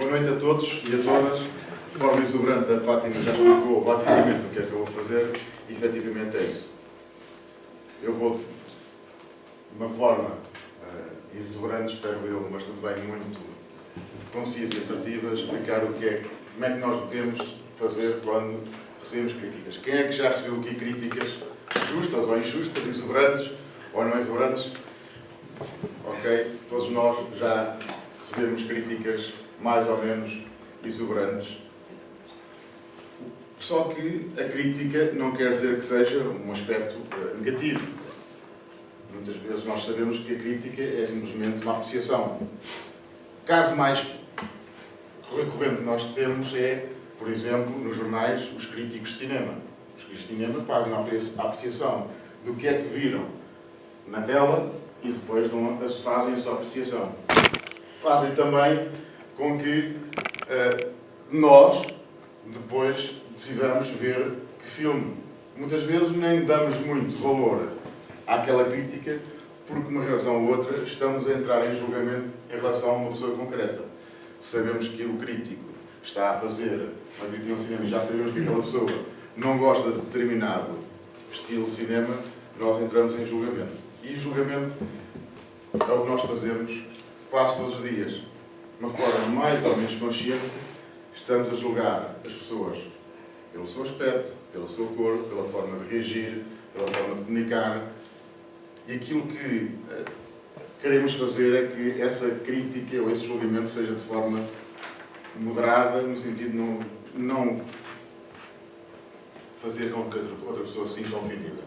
Boa noite a todos e a todas. De forma exuberante, a Fátima já explicou basicamente o que é que eu vou fazer e efetivamente é isso. Eu vou, de uma forma exuberante, espero eu, mas também muito concisa e assertiva, explicar o que é, como é que nós devemos fazer quando recebemos críticas. Quem é que já recebeu aqui críticas justas ou injustas, exuberantes ou não exuberantes? Ok? Todos nós já recebemos críticas mais ou menos exuberantes. Só que a crítica não quer dizer que seja um aspecto negativo. Muitas vezes nós sabemos que a crítica é simplesmente uma apreciação. O caso mais recorrente que nós temos é, por exemplo, nos jornais, os críticos de cinema. Os críticos de cinema fazem uma apreciação do que é que viram na tela e depois fazem a sua apreciação. Fazem também com que nós depois decidamos ver que filme. Muitas vezes nem damos muito valor àquela crítica, porque por uma razão ou outra estamos a entrar em julgamento em relação a uma pessoa concreta. Sabemos que o crítico está a fazer uma crítica no cinema e já sabemos que aquela pessoa não gosta de determinado estilo de cinema, nós entramos em julgamento. E julgamento é o que nós fazemos quase todos os dias. De uma forma mais ou menos consciente, estamos a julgar as pessoas pelo seu aspecto, pela sua cor, pela forma de reagir, pela forma de comunicar. E aquilo que queremos fazer é que essa crítica ou esse julgamento seja de forma moderada, no sentido de não fazer com que outra pessoa se sinta ofendida.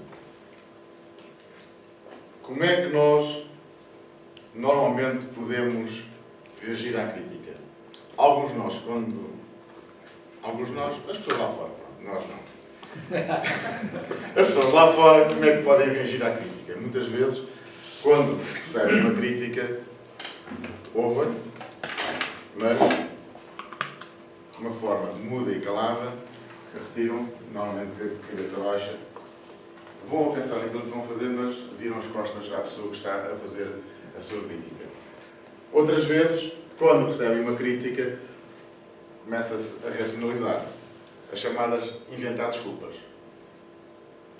Como é que nós normalmente podemos reagir à crítica? Alguns nós, as pessoas lá fora, nós não. As pessoas lá fora, como é que podem reagir à crítica? Muitas vezes, quando recebem uma crítica, ouvem, mas de uma forma muda e calada, retiram-se, normalmente de cabeça baixa, vão pensar naquilo que estão a fazer, mas viram as costas à pessoa que está a fazer a sua crítica. Outras vezes, quando recebem uma crítica, começa-se a racionalizar. As chamadas inventar desculpas.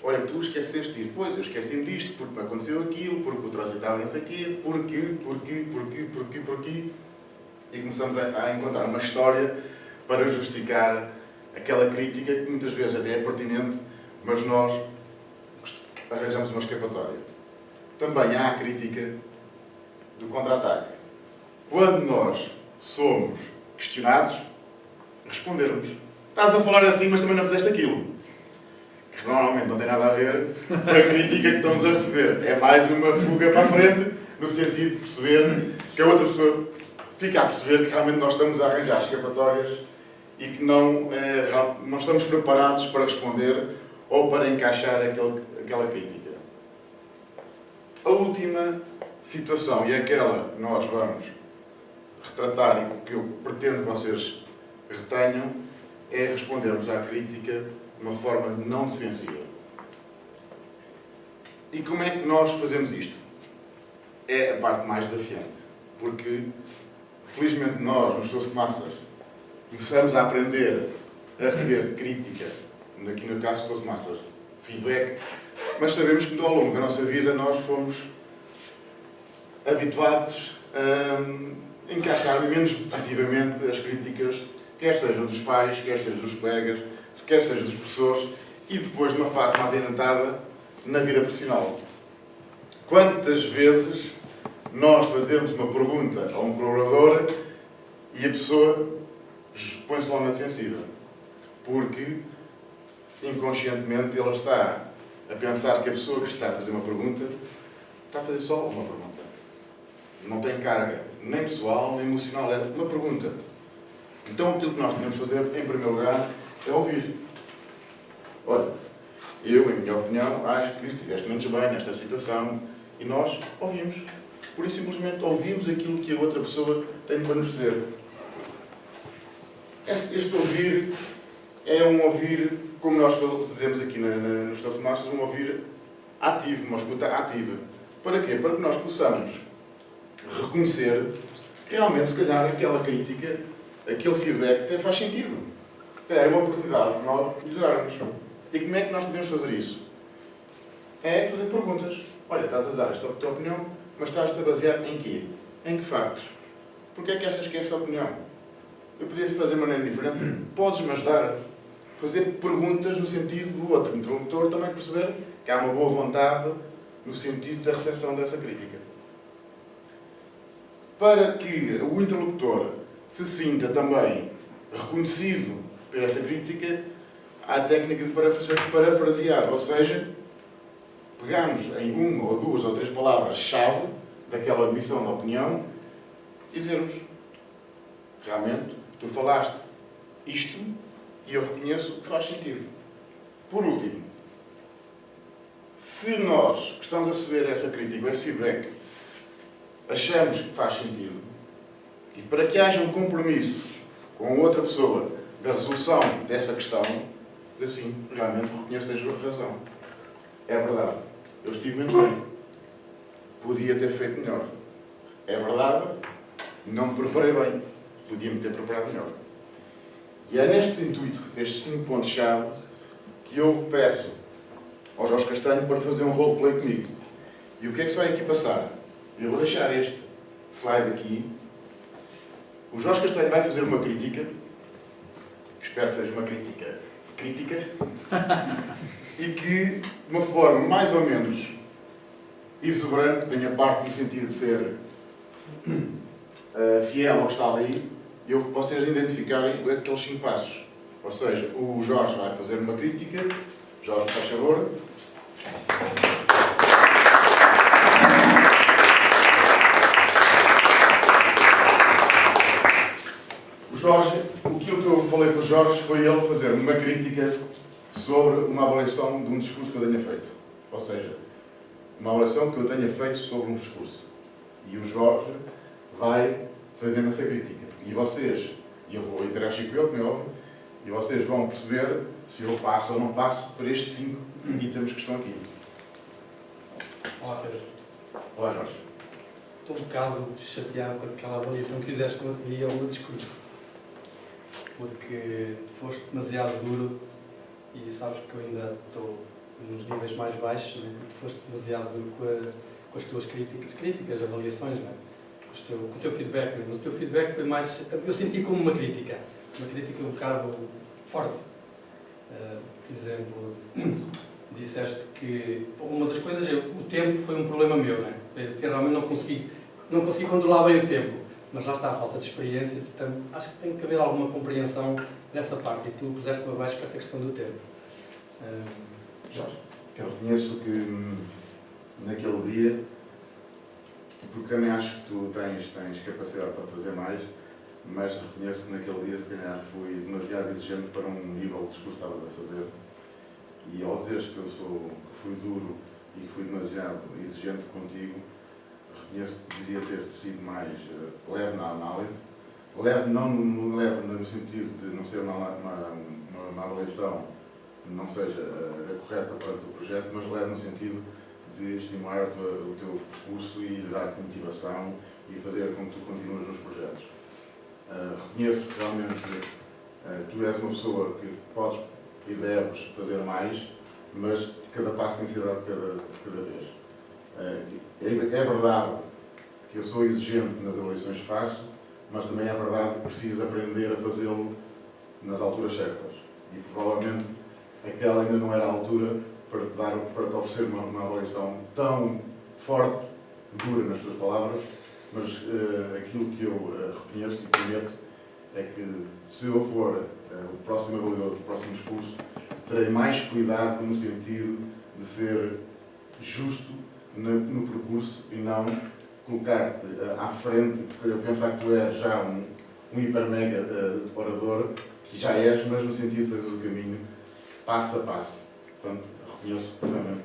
Olha, tu esqueceste disto. Pois, eu esqueci-me disto, porque me aconteceu aquilo, porque o trânsito estava não sei o quê, porquê. E começamos a encontrar uma história para justificar aquela crítica que muitas vezes até é pertinente, mas nós arranjamos uma escapatória. Também há a crítica do contra-ataque. Quando nós somos questionados, respondermos. Estás a falar assim, mas também não fizeste aquilo. Que normalmente não tem nada a ver com a crítica que estamos a receber. É mais uma fuga para a frente, no sentido de perceber que a outra pessoa fica a perceber que realmente nós estamos a arranjar escapatórias e que não estamos preparados para responder ou para encaixar aquela crítica. A última situação, e aquela que nós vamos retratar e que eu pretendo que vocês retenham, é respondermos à crítica de uma forma não defensiva. E como é que nós fazemos isto? É a parte mais desafiante. Porque, felizmente, nós, nos Toastmasters, começamos a aprender a receber crítica, aqui no caso dos Toastmasters, feedback, mas sabemos que ao longo da nossa vida nós fomos habituados a encaixar menos positivamente as críticas, quer sejam dos pais, quer sejam dos colegas, quer sejam dos professores, e depois, numa fase mais adiantada, na vida profissional. Quantas vezes nós fazemos uma pergunta a um colaborador e a pessoa põe-se logo na defensiva? Porque, inconscientemente, ele está a pensar que a pessoa que está a fazer uma pergunta está a fazer só uma pergunta. Não tem carga, nem pessoal, nem emocional, é uma pergunta. Então, aquilo que nós temos de fazer, em primeiro lugar, é ouvir. Olha, eu, em minha opinião, acho que estiveste menos bem nesta situação e nós ouvimos. Por isso, simplesmente, ouvimos aquilo que a outra pessoa tem para nos dizer. Este ouvir é um ouvir, como nós dizemos aqui nos Toastmasters, um ouvir ativo, uma escuta ativa. Para quê? Para que nós possamos reconhecer que realmente, se calhar, aquela crítica aquele feedback até faz sentido. É uma oportunidade de nós melhorarmos. E como é que nós podemos fazer isso? É fazer perguntas. Olha, estás a dar esta tua opinião, mas estás-te a basear em quê? Em que factos? Porquê é que achas que é essa opinião? Eu podia fazer de maneira diferente? Podes-me ajudar a fazer perguntas no sentido do outro interlocutor também perceber que há uma boa vontade no sentido da recepção dessa crítica. Para que o interlocutor se sinta também reconhecido por essa crítica, há a técnica de parafrasear, ou seja, pegarmos em uma ou duas ou três palavras-chave daquela emissão de opinião e dizermos: realmente, tu falaste isto e eu reconheço que faz sentido. Por último, se nós que estamos a receber essa crítica, esse feedback, achamos que faz sentido, e para que haja um compromisso com outra pessoa da resolução dessa questão, assim, realmente reconheço que tens razão. É verdade. Eu estive menos bem. Podia ter feito melhor. É verdade. Não me preparei bem. Podia-me ter preparado melhor. E é neste intuito, nestes 5 pontos-chave, que eu peço ao Jorge Castanho para fazer um roleplay comigo. E o que é que se vai aqui passar? Eu vou deixar este slide aqui. O Jorge Castanho vai fazer uma crítica. Espero que seja uma crítica e que, de uma forma mais ou menos exuberante, da minha parte, no sentido de ser fiel ao que está ali, vocês identificarem aqueles 5 passos. Ou seja, o Jorge vai fazer uma crítica. Jorge, faz favor. O Jorge, aquilo que eu falei para o Jorge foi ele fazer uma crítica sobre uma avaliação de um discurso que eu tenha feito. Ou seja, uma avaliação que eu tenha feito sobre um discurso. E o Jorge vai fazer essa crítica. E vocês, e eu vou interagir com ele, como é óbvio, e vocês vão perceber se eu passo ou não passo para estes 5 itens que estão aqui. Olá, Pedro. Olá, Jorge. Estou um bocado chateado com aquela avaliação que fizeste e ao meu discurso. Porque foste demasiado duro e sabes que eu ainda estou nos níveis mais baixos, né? Porque foste demasiado duro com as tuas críticas, avaliações, né? Com o teu feedback. Né? Mas o teu feedback foi mais... Eu senti como uma crítica um bocado forte. Por exemplo, disseste que uma das coisas é o tempo foi um problema meu, né? Que realmente não consegui controlar bem o tempo. Mas lá está a falta de experiência, portanto, acho que tem que haver alguma compreensão dessa parte. E tu puseste-me abaixo com essa questão do tempo. Jorge, eu reconheço que naquele dia, porque também acho que tu tens capacidade para fazer mais, mas reconheço que naquele dia, se calhar, fui demasiado exigente para um nível de discurso que estavas a fazer. E ao dizeres que fui duro e que fui demasiado exigente contigo, reconheço que poderia ter sido mais leve na análise. Leve, não leve no sentido de não ser uma avaliação que não seja a correta para o teu projeto, mas leve no sentido de estimular o teu percurso e dar-te motivação e fazer com que tu continues nos projetos. Reconheço que realmente tu és uma pessoa que podes e deves fazer mais, mas cada passo tem que ser dado cada vez. É verdade que eu sou exigente nas avaliações que faço, mas também é verdade que preciso aprender a fazê-lo nas alturas certas. E provavelmente aquela ainda não era a altura para te oferecer uma avaliação tão forte, dura nas tuas palavras, mas aquilo que eu reconheço e prometo é que, se eu for o próximo avaliador do próximo discurso, terei mais cuidado no sentido de ser justo no percurso e não colocar-te à frente, porque eu pensar que tu és já um hiper-mega orador, que já és, mas no sentido de fazer o caminho passo a passo. Portanto, reconheço que realmente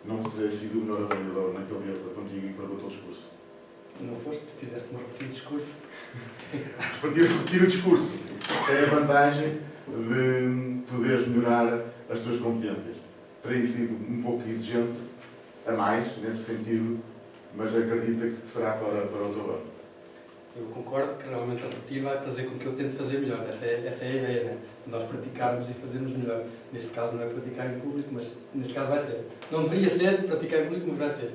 não terei sido o melhor avaliador naquele dia contigo e para o teu discurso. Não foste? Fizeste-me repetir o discurso? Repetir o discurso tem a vantagem de poderes melhorar as tuas competências. Terei sido um pouco exigente a mais, nesse sentido, mas acredita que será para o teu bem. Eu concordo que realmente repetir vai fazer com que eu tente fazer melhor. Essa é a ideia, né? Nós praticarmos e fazermos melhor. Neste caso não é praticar em público, mas neste caso vai ser. Não deveria ser praticar em público, mas vai ser.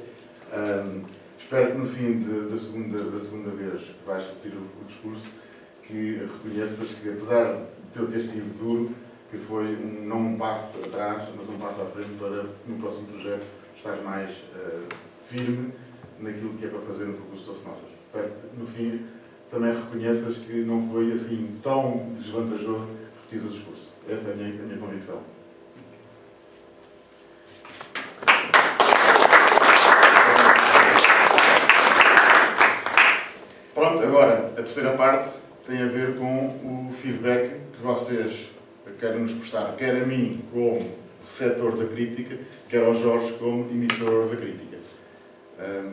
Espero que no fim da segunda vez que vais repetir o discurso, que reconheças que, apesar de eu ter sido duro, que foi não um passo atrás, mas um passo à frente para, no próximo projeto, estar mais firme naquilo que é para fazer no percurso Toastmasters. Espero que, no fim, também reconheças que não foi assim tão desvantajoso repetir o discurso. Essa é a minha convicção. Pronto, agora, a terceira parte tem a ver com o feedback que vocês querem nos prestar, quer a mim como receptor da crítica, quer ao Jorge como emissor da crítica.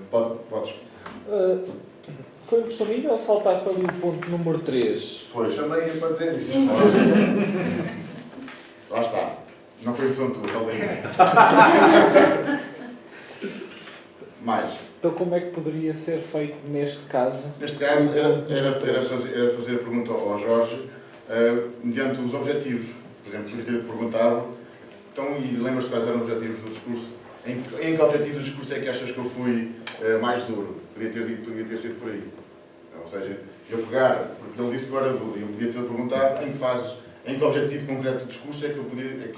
Podes? Foi impressão minha ou saltaste ali o ponto número 3? Pois. Também ia para dizer isso. Lá está. Não foi impressão tua, talvez. Mais. Então como é que poderia ser feito neste caso? Neste caso, era fazer a pergunta ao Jorge, mediante os objetivos. Por exemplo, podia ter perguntado, então, e lembras-te quais eram os objetivos do discurso? Em que objetivo do discurso é que achas que eu fui mais duro? Podia ter sido por aí. Ou seja, eu pegar, porque ele disse que eu era duro, e eu podia ter perguntado em que objetivo concreto do discurso é que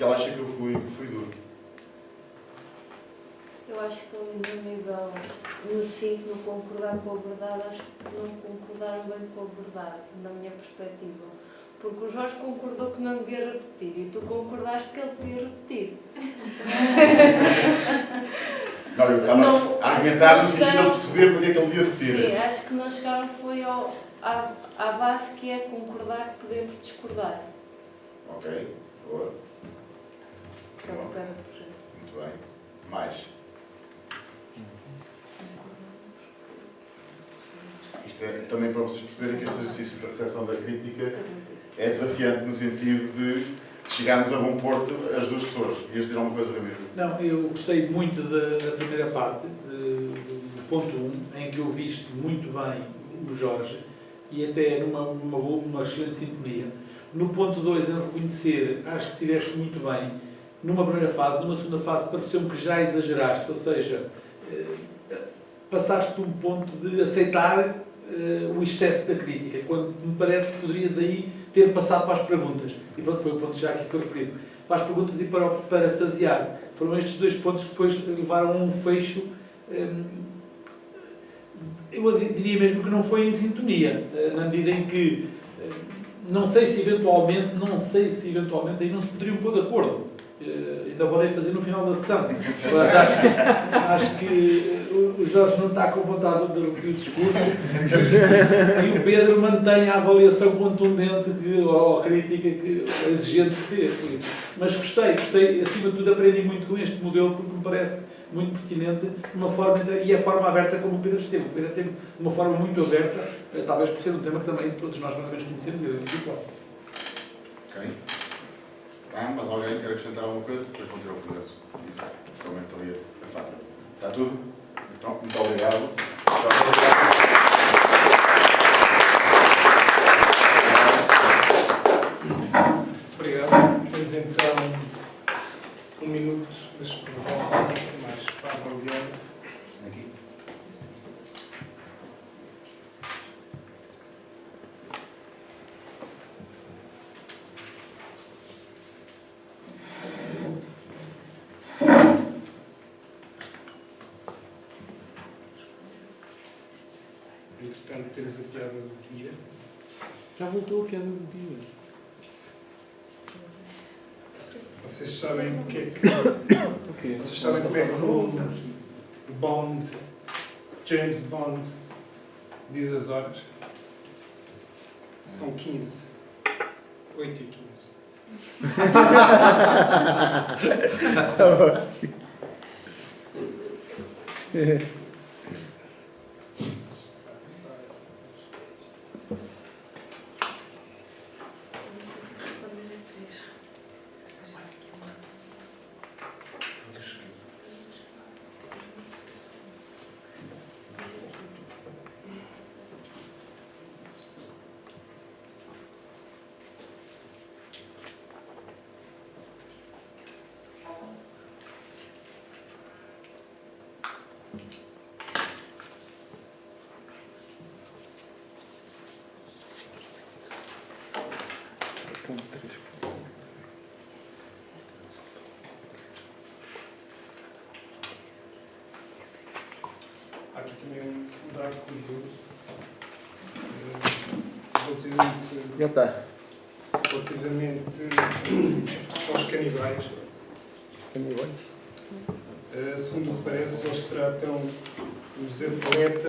ele acha que eu fui duro. Eu acho que no nível, no 5, no concordar com a verdade, acho que não concordaram bem com a verdade, na minha perspectiva. Porque o Jorge concordou que não devia repetir e tu concordaste que ele devia repetir. Não, eu estava a argumentar no sentido de perceber porque é que ele devia repetir. Sim, acho que não chegaram foi à base que é concordar que podemos discordar. Ok, boa. Que é o que era o projeto. Muito bem. Mais. Isto é também para vocês perceberem que este exercício da recepção da crítica é desafiante no sentido de chegarmos a bom porto as duas pessoas. Ias dizer alguma coisa, Ramiro? Não, eu gostei muito da primeira parte, do ponto 1, em que ouviste muito bem o Jorge e até numa excelente sintonia. No ponto 2, em reconhecer, acho que estiveste muito bem numa primeira fase. Numa segunda fase, pareceu-me que já exageraste, ou seja, passaste por um ponto de aceitar o excesso da crítica, quando me parece que poderias aí ter passado para as perguntas. E pronto, foi o ponto que já aqui foi referido. Para as perguntas e para o parafasear. Foram estes dois pontos que depois levaram a um fecho, eu diria mesmo que não foi em sintonia, na medida em que não sei se eventualmente aí não se poderiam pôr de acordo. Ainda vou fazer no final da sessão. Acho que o Jorge não está com vontade de repetir o discurso e o Pedro mantém a avaliação contundente ou a crítica exigente que fez. Por isso. Mas gostei, acima de tudo aprendi muito com este modelo porque me parece muito pertinente, de uma forma, e a forma aberta como o Pedro esteve. O Pedro teve de uma forma muito aberta, talvez por ser um tema que também todos nós mais ou menos conhecemos e devemos igual. Ok. Mas alguém quer acrescentar alguma coisa? Depois vão ter a oportunidade. Somente ali a Fátima. Está tudo? Então, muito obrigado. Obrigado. Temos então 1 minuto, mas provavelmente ser mais para avaliar. Aqui. Entretanto, temos a piada do dia. Já voltou a piada do dia. Vocês sabem o que é que... Okay. Vocês sabem como é que o Bond, James Bond, diz as horas? São 15. 8 e 15. Há aqui também um dado curioso. Relativamente Já está. aos canibais. Segundo o que parece, eles tratam os atletas